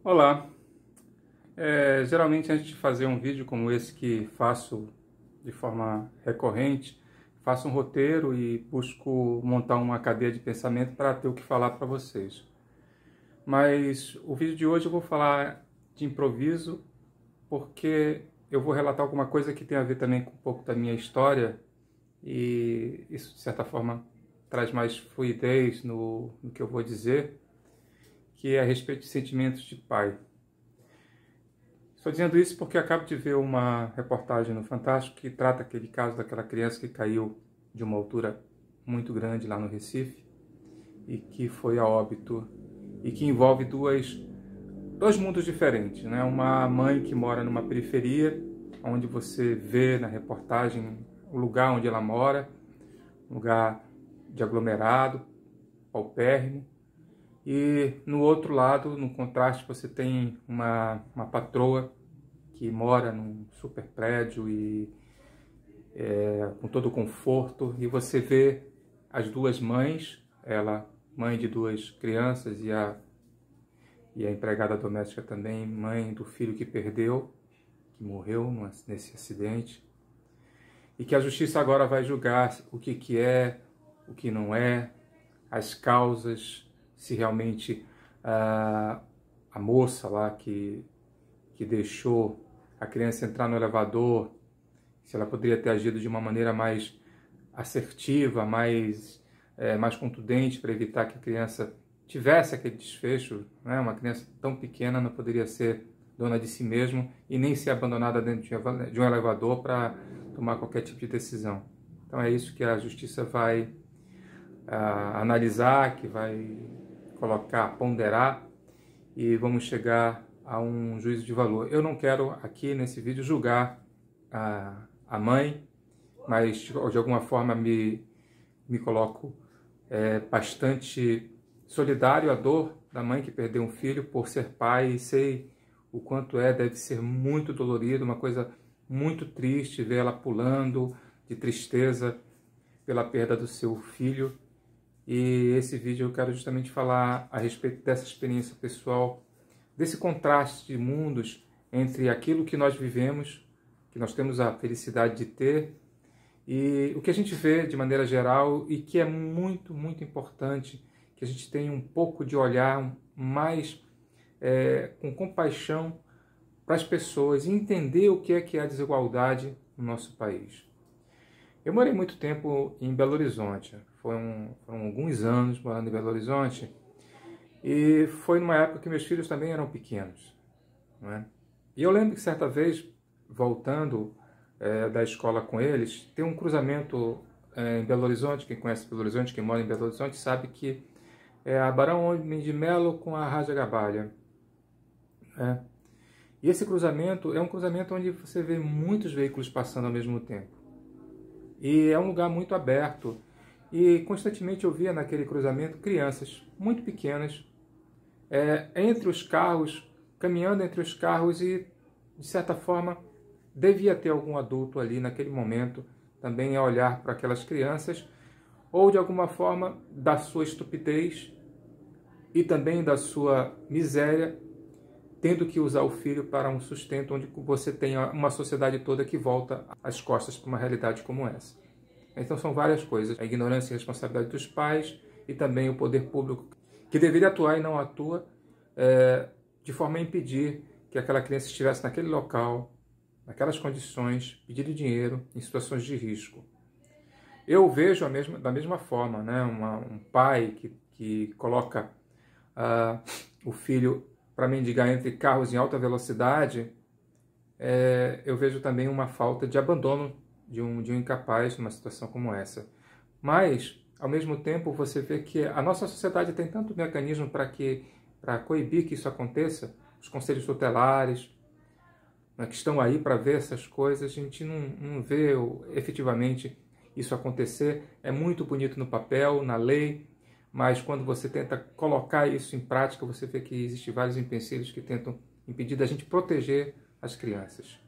Olá, geralmente antes de fazer um vídeo como esse que faço de forma recorrente, faço um roteiro e busco montar uma cadeia de pensamento para ter o que falar para vocês. Mas o vídeo de hoje eu vou falar de improviso porque eu vou relatar alguma coisa que tem a ver também com um pouco da minha história e isso de certa forma traz mais fluidez no que eu vou dizer, que é a respeito de sentimentos de pai. Estou dizendo isso porque acabo de ver uma reportagem no Fantástico que trata aquele caso daquela criança que caiu de uma altura muito grande lá no Recife e que foi a óbito e que envolve dois mundos diferentes, né? Uma mãe que mora numa periferia, onde você vê na reportagem o lugar onde ela mora, um lugar de aglomerado, paupérrimo. E no outro lado, no contraste, você tem uma patroa que mora num super prédio e com todo o conforto. E você vê as duas mães, ela mãe de duas crianças e a empregada doméstica também, mãe do filho que perdeu, que morreu nesse acidente. E que a justiça agora vai julgar o que é, o que não é, as causas, se realmente a moça lá que deixou a criança entrar no elevador, se ela poderia ter agido de uma maneira mais assertiva, mais contundente para evitar que a criança tivesse aquele desfecho, né? Uma criança tão pequena não poderia ser dona de si mesmo e nem ser abandonada dentro de um elevador para tomar qualquer tipo de decisão. Então é isso que a justiça vai analisar, que vai colocar, ponderar e vamos chegar a um juízo de valor. Eu não quero aqui nesse vídeo julgar a mãe, mas de alguma forma me coloco bastante solidário à dor da mãe que perdeu um filho por ser pai e sei o quanto deve ser muito dolorido, uma coisa muito triste ver ela pulando de tristeza pela perda do seu filho. E esse vídeo eu quero justamente falar a respeito dessa experiência pessoal, desse contraste de mundos entre aquilo que nós vivemos, que nós temos a felicidade de ter, e o que a gente vê de maneira geral e que é muito, muito importante que a gente tenha um pouco de olhar mais com compaixão para as pessoas e entender o que é a desigualdade no nosso país. Eu morei muito tempo em Belo Horizonte, foram alguns anos morando em Belo Horizonte, e foi numa época que meus filhos também eram pequenos, não é? E eu lembro que certa vez, voltando da escola com eles, tem um cruzamento em Belo Horizonte, quem conhece Belo Horizonte, quem mora em Belo Horizonte, sabe que é a Barão Homem de Melo com a Raja Gabalha. E esse cruzamento é um cruzamento onde você vê muitos veículos passando ao mesmo tempo. E é um lugar muito aberto. E constantemente eu via naquele cruzamento crianças muito pequenas entre os carros, caminhando entre os carros e, de certa forma, devia ter algum adulto ali naquele momento também a olhar para aquelas crianças ou, de alguma forma, da sua estupidez e também da sua miséria, tendo que usar o filho para um sustento onde você tem uma sociedade toda que volta as costas para uma realidade como essa. Então são várias coisas, a ignorância e a responsabilidade dos pais e também o poder público que deveria atuar e não atua de forma a impedir que aquela criança estivesse naquele local, naquelas condições, pedindo dinheiro em situações de risco. Eu vejo da mesma forma, né? Um pai que coloca o filho para mendigar entre carros em alta velocidade, eu vejo também uma falta de abandono de um incapaz numa situação como essa. Mas, ao mesmo tempo, você vê que a nossa sociedade tem tanto mecanismo para coibir que isso aconteça, os conselhos tutelares, né, que estão aí para ver essas coisas, a gente não vê efetivamente isso acontecer. É muito bonito no papel, na lei, mas quando você tenta colocar isso em prática, você vê que existem vários empecilhos que tentam impedir da gente proteger as crianças.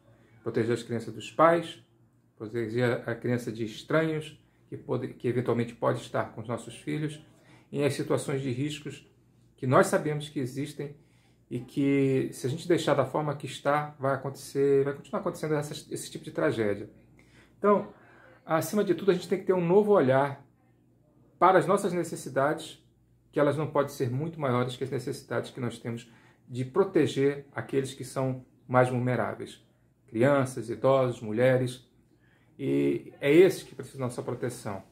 proteger as crianças dos pais, proteger a criança de estranhos, que eventualmente pode estar com os nossos filhos, em as situações de riscos que nós sabemos que existem e que, se a gente deixar da forma que está, vai continuar acontecendo esse tipo de tragédia. Então, acima de tudo, a gente tem que ter um novo olhar para as nossas necessidades, que elas não podem ser muito maiores que as necessidades que nós temos de proteger aqueles que são mais vulneráveis. Crianças, idosos, mulheres, e é esse que precisa da nossa proteção.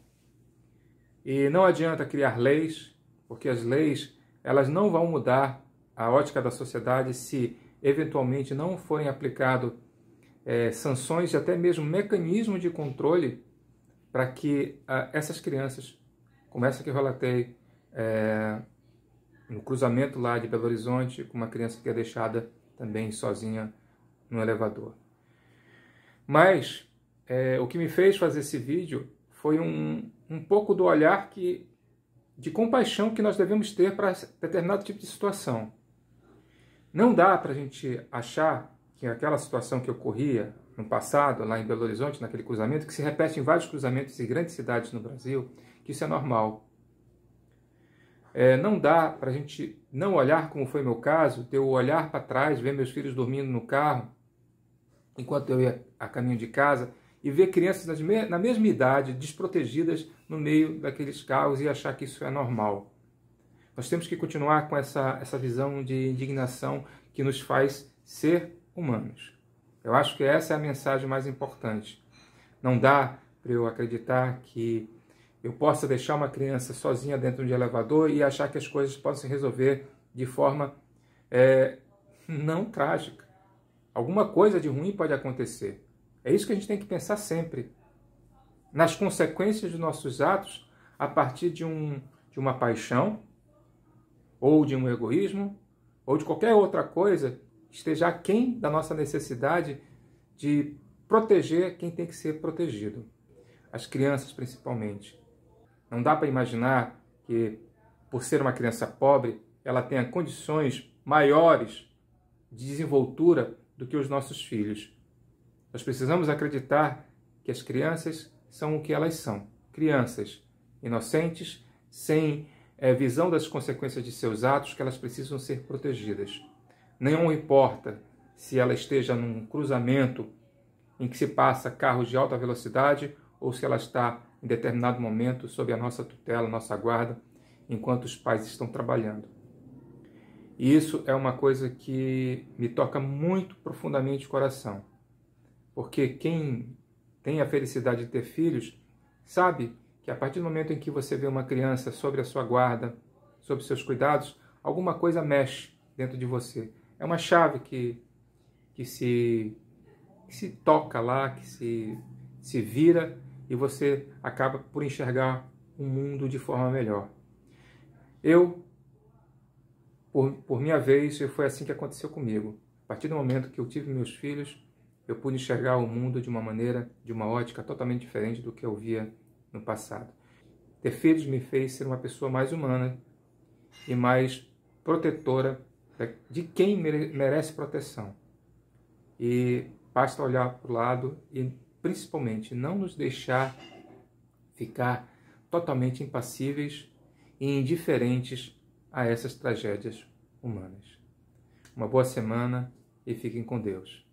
E não adianta criar leis, porque as leis elas não vão mudar a ótica da sociedade se eventualmente não forem aplicadas sanções e até mesmo mecanismos de controle para que essas crianças, como essa que eu relatei no cruzamento lá de Belo Horizonte, com uma criança que é deixada também sozinha no elevador. Mas o que me fez fazer esse vídeo foi um pouco do olhar de compaixão que nós devemos ter para determinado tipo de situação. Não dá para a gente achar que aquela situação que ocorria no passado, lá em Belo Horizonte, naquele cruzamento, que se repete em vários cruzamentos em grandes cidades no Brasil, que isso é normal. Não dá para a gente não olhar, como foi meu caso, ter o olhar para trás, ver meus filhos dormindo no carro, enquanto eu ia a caminho de casa, e ver crianças na mesma idade, desprotegidas no meio daqueles carros e achar que isso é normal. Nós temos que continuar com essa visão de indignação que nos faz ser humanos. Eu acho que essa é a mensagem mais importante. Não dá para eu acreditar que eu possa deixar uma criança sozinha dentro de um elevador e achar que as coisas podem se resolver de forma não trágica. Alguma coisa de ruim pode acontecer. É isso que a gente tem que pensar sempre. Nas consequências dos nossos atos, a partir de uma paixão, ou de um egoísmo, ou de qualquer outra coisa que esteja aquém da nossa necessidade de proteger quem tem que ser protegido. As crianças, principalmente. Não dá para imaginar que, por ser uma criança pobre, ela tenha condições maiores de desenvoltura do que os nossos filhos. Nós precisamos acreditar que as crianças são o que elas são. Crianças inocentes, sem visão das consequências de seus atos, que elas precisam ser protegidas. Não importa se ela esteja num cruzamento em que se passa carros de alta velocidade ou se ela está em determinado momento sob a nossa tutela, nossa guarda, enquanto os pais estão trabalhando. E isso é uma coisa que me toca muito profundamente o coração. Porque quem tem a felicidade de ter filhos sabe que a partir do momento em que você vê uma criança sob a sua guarda, sob seus cuidados, alguma coisa mexe dentro de você. É uma chave que se toca lá, que se vira e você acaba por enxergar o mundo de forma melhor. Eu, por minha vez, foi assim que aconteceu comigo. A partir do momento que eu tive meus filhos, eu pude enxergar o mundo de uma maneira, de uma ótica totalmente diferente do que eu via no passado. Ter filhos me fez ser uma pessoa mais humana e mais protetora de quem merece proteção. E basta olhar para o lado e, principalmente, não nos deixar ficar totalmente impassíveis e indiferentes a essas tragédias humanas. Uma boa semana e fiquem com Deus.